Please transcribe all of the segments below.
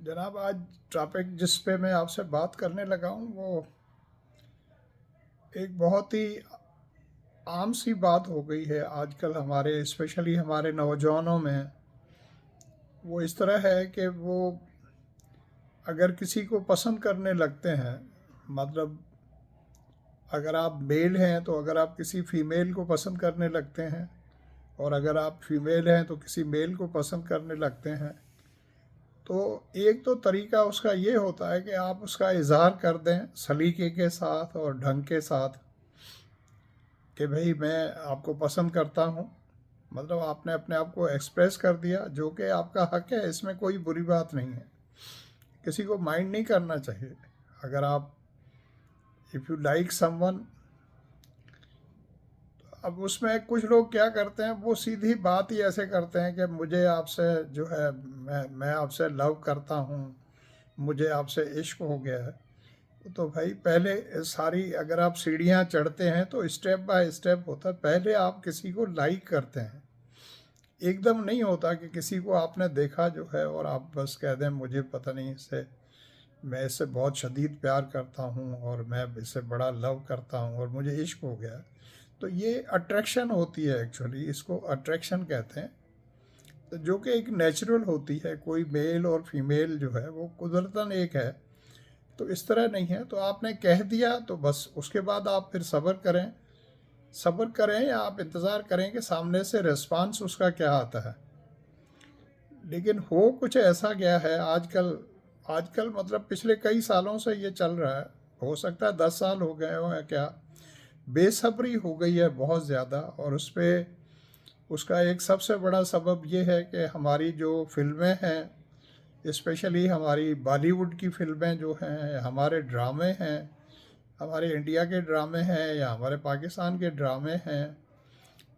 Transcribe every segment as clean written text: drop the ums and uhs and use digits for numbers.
जनाब, आज टॉपिक जिस पे मैं आपसे बात करने लगा हूँ वो एक बहुत ही आम सी बात हो गई है आजकल हमारे स्पेशली हमारे नौजवानों में। वो इस तरह है कि वो अगर किसी को पसंद करने लगते हैं, मतलब अगर आप मेल हैं तो अगर आप किसी फीमेल को पसंद करने लगते हैं, और अगर आप फीमेल हैं तो किसी मेल को पसंद करने लगते हैं, तो एक तो तरीका उसका ये होता है कि आप उसका इजहार कर दें सलीके के साथ और ढंग के साथ कि भाई मैं आपको पसंद करता हूँ। मतलब आपने अपने आप को एक्सप्रेस कर दिया, जो कि आपका हक है, इसमें कोई बुरी बात नहीं है, किसी को माइंड नहीं करना चाहिए। अगर आप इफ़ यू लाइक समवन, अब उसमें कुछ लोग क्या करते हैं, वो सीधी बात ही ऐसे करते हैं कि मुझे आपसे जो है मैं आपसे लव करता हूँ, मुझे आपसे इश्क हो गया है। तो भाई पहले सारी, अगर आप सीढ़ियाँ चढ़ते हैं तो स्टेप बाय स्टेप होता है। पहले आप किसी को लाइक करते हैं, एकदम नहीं होता कि किसी को आपने देखा जो है और आप बस कह दें मुझे पता नहीं इससे, मैं इससे बहुत शदीद प्यार करता हूँ और मैं इससे बड़ा लव करता हूँ और मुझे इश्क हो गया। तो ये अट्रैक्शन होती है, एक्चुअली इसको अट्रैक्शन कहते हैं। तो जो कि एक नेचुरल होती है, कोई मेल और फीमेल जो है वो कुदरतन एक है। तो इस तरह नहीं है, तो आपने कह दिया तो बस उसके बाद आप फिर सब्र करें। सब्र करें या आप इंतज़ार करें कि सामने से रिस्पांस उसका क्या आता है। लेकिन हो कुछ ऐसा गया है आजकल, आजकल मतलब पिछले कई सालों से ये चल रहा है, हो सकता है 10 साल हो गए हो या क्या, बेसब्री हो गई है बहुत ज़्यादा। और उस पर उसका एक सबसे बड़ा सबब ये है कि हमारी जो फिल्में हैं, स्पेशली हमारी बॉलीवुड की फिल्में जो हैं, हमारे ड्रामे हैं, हमारे इंडिया के ड्रामे हैं या हमारे पाकिस्तान के ड्रामे हैं,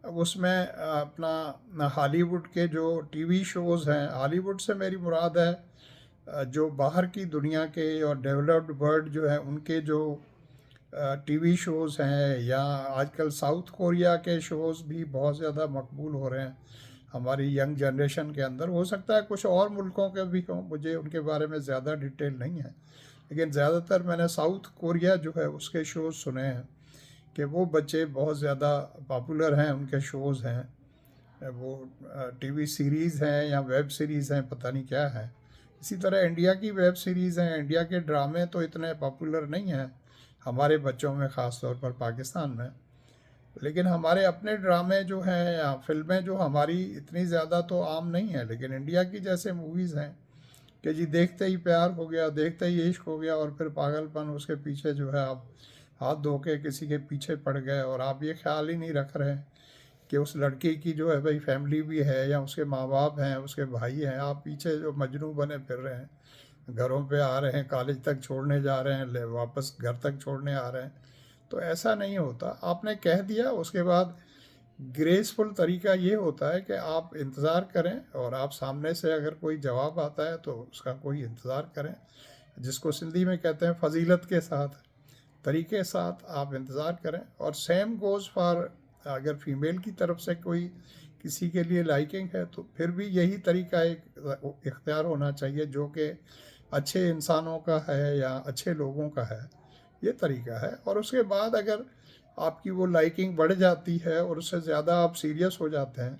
अब उसमें अपना हॉलीवुड के जो टीवी शोज़ हैं, हॉलीवुड से मेरी मुराद है जो बाहर की दुनिया के और डेवलप्ड वर्ल्ड जो है उनके जो टीवी शोज़ हैं, या आजकल साउथ कोरिया के शोज़ भी बहुत ज़्यादा मकबूल हो रहे हैं हमारी यंग जनरेशन के अंदर। हो सकता है कुछ और मुल्कों के भी हों, मुझे उनके बारे में ज़्यादा डिटेल नहीं है, लेकिन ज़्यादातर मैंने साउथ कोरिया जो है उसके शोज़ सुने हैं कि वो बच्चे बहुत ज़्यादा पॉपुलर हैं, उनके शोज़ हैं, वो टीवी सीरीज़ हैं या वेब सीरीज़ हैं, पता नहीं क्या है। इसी तरह इंडिया की वेब सीरीज़ हैं, इंडिया के ड्रामे तो इतने पॉपुलर नहीं हैं हमारे बच्चों में, ख़ास तौर पर पाकिस्तान में। लेकिन हमारे अपने ड्रामे जो हैं या फिल्में जो हमारी, इतनी ज़्यादा तो आम नहीं है, लेकिन इंडिया की जैसे मूवीज़ हैं कि जी देखते ही प्यार हो गया, देखते ही इश्क हो गया, और फिर पागलपन उसके पीछे जो है आप हाथ धो के किसी के पीछे पड़ गए और आप ये ख्याल ही नहीं रख रहे हैं कि उस लड़की की जो है भाई फैमिली भी है या उसके माँ बाप हैं, उसके भाई हैं। आप पीछे जो मजनू बने फिर रहे हैं, घरों पे आ रहे हैं, कॉलेज तक छोड़ने जा रहे हैं, वापस घर तक छोड़ने आ रहे हैं। तो ऐसा नहीं होता, आपने कह दिया उसके बाद ग्रेसफुल तरीका ये होता है कि आप इंतज़ार करें, और आप सामने से अगर कोई जवाब आता है तो उसका कोई इंतज़ार करें, जिसको सिंधी में कहते हैं फजीलत के साथ, तरीके साथ आप इंतज़ार करें। और सेम गोज़ फॉर, अगर फीमेल की तरफ से कोई किसी के लिए लाइकिंग है तो फिर भी यही तरीका एक इख्तियार होना चाहिए जो कि अच्छे इंसानों का है या अच्छे लोगों का है, ये तरीका है। और उसके बाद अगर आपकी वो लाइकिंग बढ़ जाती है और उससे ज़्यादा आप सीरियस हो जाते हैं,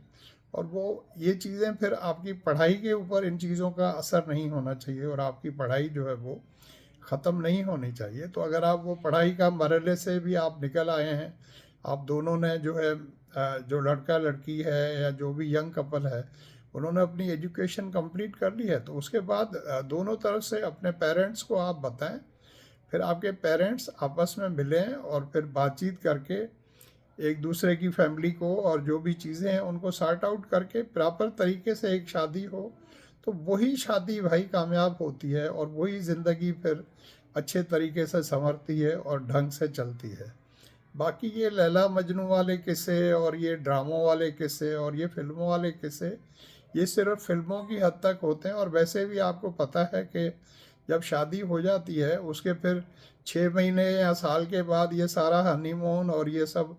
और वो ये चीज़ें फिर आपकी पढ़ाई के ऊपर इन चीज़ों का असर नहीं होना चाहिए और आपकी पढ़ाई जो है वो ख़त्म नहीं होनी चाहिए। तो अगर आप वो पढ़ाई का मरहले से भी आप निकल आए हैं, आप दोनों ने जो है जो लड़का लड़की है या जो भी यंग कपल है, उन्होंने अपनी एजुकेशन कंप्लीट कर ली है, तो उसके बाद दोनों तरफ से अपने पेरेंट्स को आप बताएं। फिर आपके पेरेंट्स आपस में मिलें और फिर बातचीत करके एक दूसरे की फैमिली को और जो भी चीज़ें हैं उनको सॉर्ट आउट करके प्रॉपर तरीके से एक शादी हो, तो वही शादी भाई कामयाब होती है और वही ज़िंदगी फिर अच्छे तरीके से संवरती है और ढंग से चलती है। बाकी ये लैला मजनू वाले किस्से और ये ड्रामों वाले किस्से और ये फिल्मों वाले किस्से, ये सिर्फ फिल्मों की हद तक होते हैं। और वैसे भी आपको पता है कि जब शादी हो जाती है उसके फिर 6 महीने या साल के बाद ये सारा हनीमून और ये सब,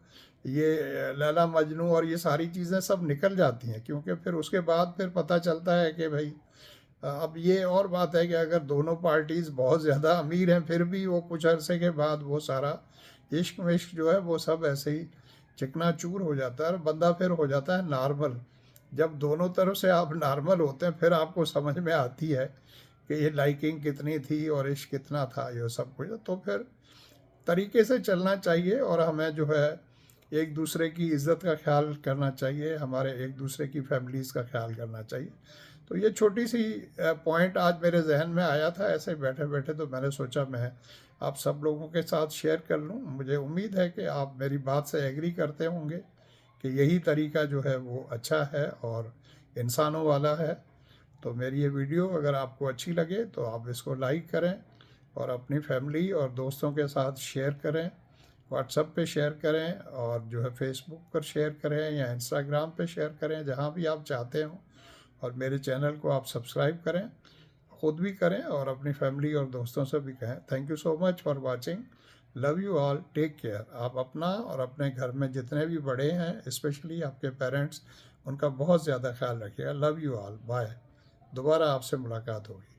ये लैला मजनू और ये सारी चीज़ें सब निकल जाती हैं, क्योंकि फिर उसके बाद फिर पता चलता है कि भाई अब ये और बात है कि अगर दोनों पार्टीज़ बहुत ज़्यादा अमीर हैं फिर भी वो कुछ अरसे के बाद वो सारा इश्क विश्क जो है वो सब ऐसे ही चिकनाचूर हो जाता है और बंदा फिर हो जाता है नॉर्मल। जब दोनों तरफ से आप नॉर्मल होते हैं फिर आपको समझ में आती है कि ये लाइकिंग कितनी थी और इश्क कितना था, ये सब कुछ। तो फिर तरीके से चलना चाहिए और हमें जो है एक दूसरे की इज़्ज़त का ख्याल करना चाहिए, हमारे एक दूसरे की फैमिलीज़ का ख्याल करना चाहिए। तो ये छोटी सी पॉइंट आज मेरे जहन में आया था ऐसे बैठे बैठे, तो मैंने सोचा मैं आप सब लोगों के साथ शेयर कर लूँ। मुझे उम्मीद है कि आप मेरी बात से एग्री करते होंगे कि यही तरीका जो है वो अच्छा है और इंसानों वाला है। तो मेरी ये वीडियो अगर आपको अच्छी लगे तो आप इसको लाइक करें और अपनी फैमिली और दोस्तों के साथ शेयर करें, व्हाट्सएप पे शेयर करें और जो है फेसबुक पर शेयर करें या इंस्टाग्राम पे शेयर करें, जहाँ भी आप चाहते हो। और मेरे चैनल को आप सब्सक्राइब करें, ख़ुद भी करें और अपनी फैमिली और दोस्तों से भी कहें। Thank you so much for watching. Love you all, take care. आप अपना और अपने घर में जितने भी बड़े हैं, स्पेशली आपके पेरेंट्स, उनका बहुत ज़्यादा ख्याल रखिएगा। Love you all, bye. दोबारा आपसे मुलाकात होगी।